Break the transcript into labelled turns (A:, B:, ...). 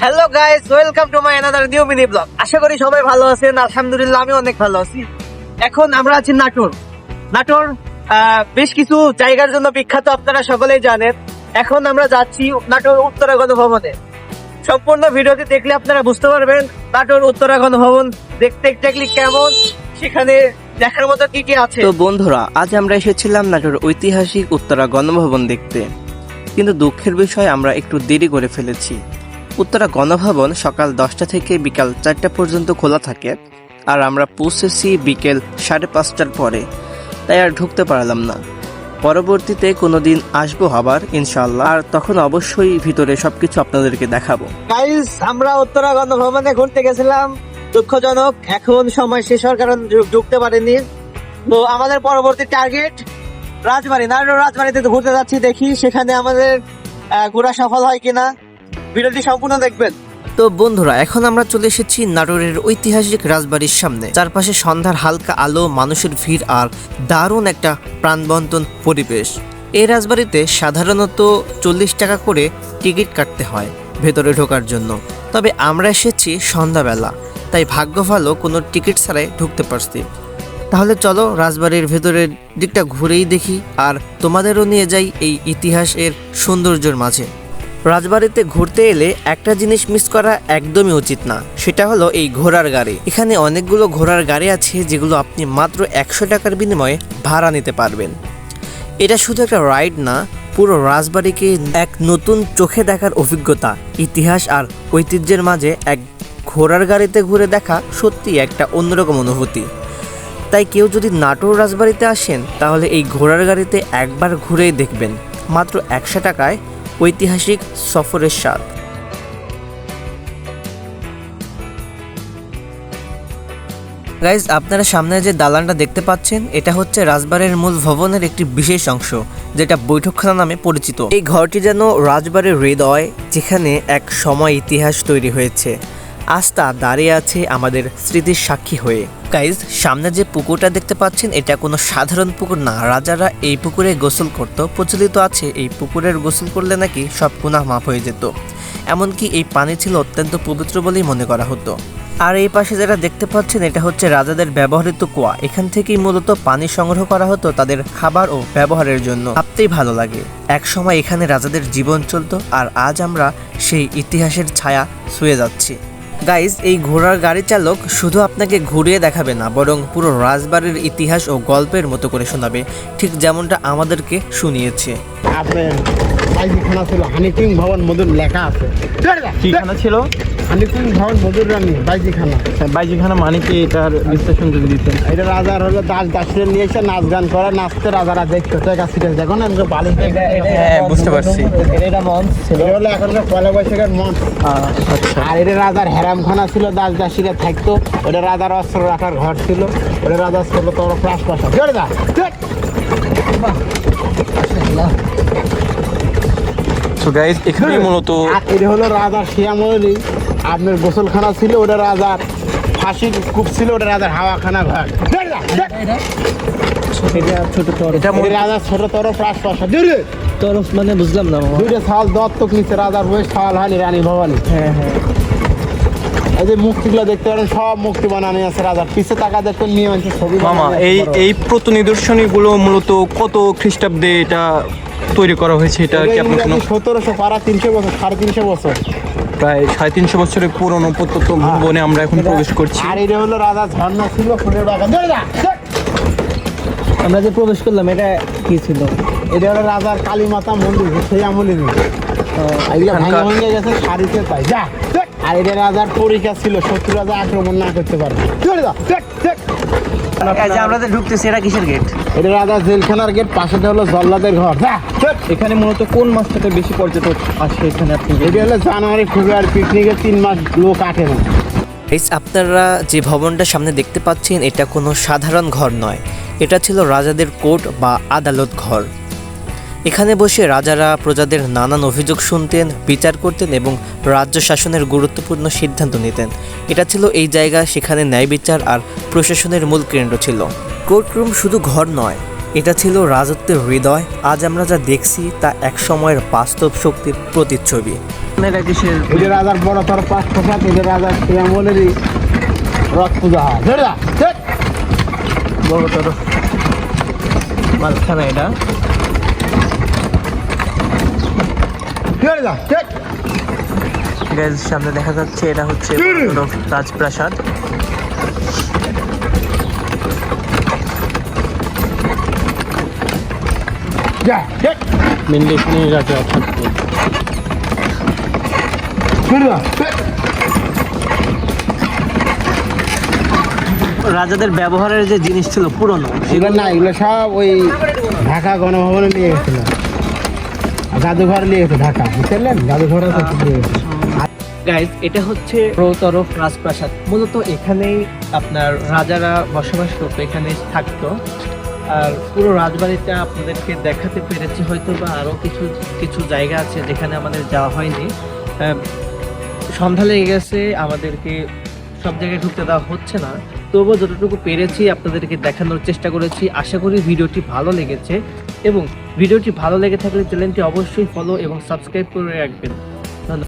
A: Hello guys, welcome to my another new mini blog. আশা করি সবাই ভালো আছেন। আলহামদুলিল্লাহ আমি অনেক ভালো আছি। এখন আমরা আছি নাটোর। নাটোর বেশ কিছু জায়গার জন্য বিখ্যাত, আপনারা সকলেই জানেন। এখন আমরা যাচ্ছি নাটোর উত্তরা গণভবনে। সম্পূর্ণ ভিডিওটি দেখলে আপনারা বুঝতে পারবেন নাটোর উত্তরা গণভবন দেখতে এক্স্যাক্টলি কেমন, সেখানে দেখার মতো কি কি আছে।
B: তো বন্ধুরা, আজ আমরা এসেছিলাম নাটোর ঐতিহাসিক উত্তরা গণভবন দেখতে, কিন্তু দুঃখের বিষয় আমরা একটু দেরি করে ফেলেছি। উত্তরা গণভবন সকাল 10টা থেকে বিকাল 4টা পর্যন্ত খোলা থাকে, আর আমরা পৌঁছেছি বিকেল 5:30টার পরে, তাই আর ঢুকতে পারলাম না। পরবর্তীতে কোনোদিন আসবো আবার ইনশাআল্লাহ, আর তখন অবশ্যই ভিতরে সবকিছু আপনাদেরকে দেখাবো।
A: গাইস, আমরা উত্তরা গণভবনে ঘুরতে গেছিলাম, দুঃখজনক এখন সময় শেষ হওয়ার কারণে ঢুকতে পারেনি। তো আমাদের পরবর্তী টার্গেট রাজবাড়ি, নাটোর রাজবাড়িতে ঘুরতে যাচ্ছি, দেখি সেখানে আমাদের ঘোরা সফল হয় কিনা। ভিডিওটি সম্পূর্ণ দেখবেন।
B: তো বন্ধুরা, এখন আমরা চলে এসেছি নাটোরের ঐতিহাসিক রাজবাড়ির সামনে। চারপাশে সন্ধ্যার হালকা আলো, মানুষের ভিড় আর দারুণ একটা প্রাণবন্তন পরিবেশ। এই রাজবাড়িতে সাধারণত 40 টাকা করে টিকিট কাটতে হয় ভেতরে ঢোকার জন্য, তবে আমরা এসেছি সন্ধ্যাবেলা, তাই ভাগ্য ভালো কোনো টিকিট ছাড়াই ঢুকতে পারছি। তাহলে চলো রাজবাড়ির ভেতরের দিকটা ঘুরেই দেখি, আর তোমাদেরও নিয়ে যাই এই ইতিহাসের সৌন্দর্যের মাঝে। রাজবাড়িতে ঘুরতে এলে একটা জিনিস মিস করা একদমই উচিত না, সেটা হলো এই ঘোড়ার গাড়ি। এখানে অনেকগুলো ঘোড়ার গাড়ি আছে যেগুলো আপনি মাত্র 100 টাকার বিনিময়ে ভাড়া নিতে পারবেন। এটা শুধু একটা রাইড না, পুরো রাজবাড়িকে এক নতুন চোখে দেখার অভিজ্ঞতা। ইতিহাস আর ঐতিহ্যের মাঝে এক ঘোড়ার গাড়িতে ঘুরে দেখা সত্যি একটা অন্যরকম অনুভূতি। তাই কেউ যদি নাটোর রাজবাড়িতে আসেন তাহলে এই ঘোড়ার গাড়িতে একবার ঘুরেই দেখবেন, মাত্র 100 টাকায় ঐতিহাসিক সফরের স্বাদ। গাইজ, আপনারা সামনে যে দালানটা দেখতে পাচ্ছেন, এটা হচ্ছে রাজবাড়ির মূল ভবনের একটি বিশেষ অংশ, যেটা বৈঠকখানা নামে পরিচিত। এই ঘরটি যেন রাজবাড়ির হৃদয়, যেখানে এক সময় ইতিহাস তৈরি হয়েছে। আজ তা দাঁড়িয়ে আছে আমাদের স্মৃতির সাক্ষী হয়ে। গাইজ, সামনে যে পুকুরটা দেখতে পাচ্ছেন, এটা কোনো সাধারণ পুকুর না। রাজারা এই পুকুরে গোসল করত। প্রচলিত আছে এই পুকুরের গোসল করলে নাকি সব গুনাহ মাফ হয়ে যেত। এমনকি এই পানি ছিল অত্যন্ত পবিত্র বলেই মনে করা হতো। আর এই পাশে যেটা দেখতে পাচ্ছেন, এটা হচ্ছে রাজাদের ব্যবহৃত কুয়া। এখান থেকেই মূলত পানি সংগ্রহ করা হতো তাদের খাবার ও ব্যবহারের জন্য। ভাবতেই ভালো লাগে, এক সময় এখানে রাজাদের জীবন চলতো, আর আজ আমরা সেই ইতিহাসের ছায়া ছুঁয়ে যাচ্ছি। গাইজ, এই ঘোড়ার গাড়ি চালক শুধু আপনাকে ঘুরিয়ে দেখাবে না, বরং পুরো রাজবাড়ির ইতিহাস ও গল্পের মতো করে শোনাবে, ঠিক যেমনটা আমাদেরকে শুনিয়েছে।
C: আপনার বাইজিখানা ছিল হানিসিং ভবন মধুর লেখা আছে।
D: কি খানা ছিল?
C: হানিসিং ভবন মধুর রানী বাইজিখানা।
D: বাইজিখানা মানে কি, এটার বিশ্লেষণ যদি দিতেন।
C: এটা রাজার হলো দাস দাসীরা নিয়ে এসে নাচ গান করে, নাচতে রাজারা দেখতো। ঠিক আছে, দেখো না বালি।
D: হ্যাঁ, বুঝতে পারছি।
A: এটা মঞ্চ ছিল,
C: এটা হলো এখনকার পয়লা বৈশাখের মঞ্চ।
D: আচ্ছা,
C: আর এটা রাজার হেরামখানা ছিল, দাস দাসীরা থাকতো। ওটা রাজার অস্ত্র রাখার ঘর ছিল। ওটা রাজার ছিল তরফ রাজপ্রাসাদ।
D: তো গাইস, এখানে মূলত
C: আর এটা হলো রাজার শিয়ামলি আপনার গোসলখানা ছিল। ওটা রাজার ফাঁসির কূপ ছিল। ওটা রাজার হাওয়াখানা ঘর।
D: এটা
C: রাজার ছোট তরফ রাজপ্রাসাদ।
A: তরফ মানে বুঝলাম না।
C: দুইটা সাল দত্তক নিচে রাজার বয়স সাল হয়নি রানী ভবানী।
A: হ্যাঁ হ্যাঁ,
C: এই যে মুক্তিগুলো দেখতে পারেন, সব মুক্তি বানানো আছে রাজার। পিছে টাকা দেখতে নিয়ে আছে ছবি
D: মামা, এই প্রত নিদর্শনীগুলো মূলত কত খ্রিস্টাব্দে এটা তৈরি করা হয়েছে? এটা কি আপনি
C: 1700 পারা 300 বছর, 350 বছর,
D: প্রায় 350 বছরের পুরনো প্রত্যন্ত ভবনে আমরা এখন প্রবেশ করছি।
C: আর এটা হলো রাজার ঝর্ণা ছিল ফুলের বাগান।
A: আমরা যে প্রবেশ করলাম এটা কি ছিল?
C: এটা হলো রাজার কালী মাতা মন্দির, সেই আমলে এগুলো ভেঙে গেছে সারিতে পাই যা। আর এটা রাজার পরীক্ষা ছিল, শত্রু রাজা আক্রমণ না করতে পারবে।
A: আমরা যে ঢুকতেছি, এটা কিসের গেট?
C: এটা রাজার জেলখানার গেট, পাশেটা হলো জল্লাদের ঘর।
D: এখানে মূলত কোন মাসটাতে বেশি পর্যটক আসে এখানে? আপনি
C: এটা হলো জানুয়ারি ফেব্রুয়ারি, পিকনিকের 3 মাস লোক আটে না।
B: আপনারা যে ভবনটা সামনে দেখতে পাচ্ছেন, এটা কোনো সাধারণ ঘর নয়। এটা ছিল রাজাদের কোর্ট বা আদালত ঘর। এখানে বসে রাজারা প্রজাদের নানান অভিযোগ শুনতেন, বিচার করতেন এবং রাজ্য শাসনের গুরুত্বপূর্ণ সিদ্ধান্ত নিতেন। এটা ছিল এই জায়গা, সেখানে ন্যায় বিচার আর প্রশাসনের মূল কেন্দ্র ছিল। কোর্টরুম শুধু ঘর নয়, এটা ছিল রাজত্বের হৃদয়। আজ আমরা যা দেখছি তা এক সময়ের বাস্তব শক্তির প্রতিচ্ছবি। দেখেন এটা কিসের
C: এটা রাজার বড় তোর 5-7, এটা রাজার সেই আমলেরই রথ পূজা হয়। ধরে যা, ধর।
B: বড় তোর মালখানা এটা।
C: ধরে যা, ধর।
B: গাইজ সামনে দেখা যাচ্ছে এটা হচ্ছে রাজপ্রাসাদ।
C: যা, ধর।
D: মেনলি এখানে রাজা থাকতো।
C: ধরে যা, ধর।
B: রাজাদের ব্যবহারের যে জিনিস ছিল পুরনো,
C: এগুলো না, এগুলো সব ওই ঢাকা গণভবনে নিয়ে গেছিল, জাদুঘর নিয়ে গেছে ঢাকা, বুঝলেন? জাদুঘরে নিয়ে গেছে।
B: গাইজ এটা হচ্ছে তরফ রাজপ্রাসাদ। মূলত এখানেই আপনার রাজারা বসবাস করতো, এখানে থাকতো। আর পুরো রাজবাড়িটা আপনাদেরকে দেখাতে পেরেছি, হয়তো বা আরো কিছু কিছু জায়গা আছে যেখানে আমাদের যাওয়া হয়নি। সন্ধ্যা লেগে গেছে, আমাদেরকে সব জায়গায় ঢুকতে দেওয়া হচ্ছে না, তবুও যতটুকু পেরেছি আপনাদেরকে দেখানোর চেষ্টা করেছি। আশা করি ভিডিওটি ভালো লেগেছে, এবং ভিডিওটি ভালো লেগে থাকলে চ্যানেলটি অবশ্যই ফলো এবং সাবস্ক্রাইব করে রাখবেন।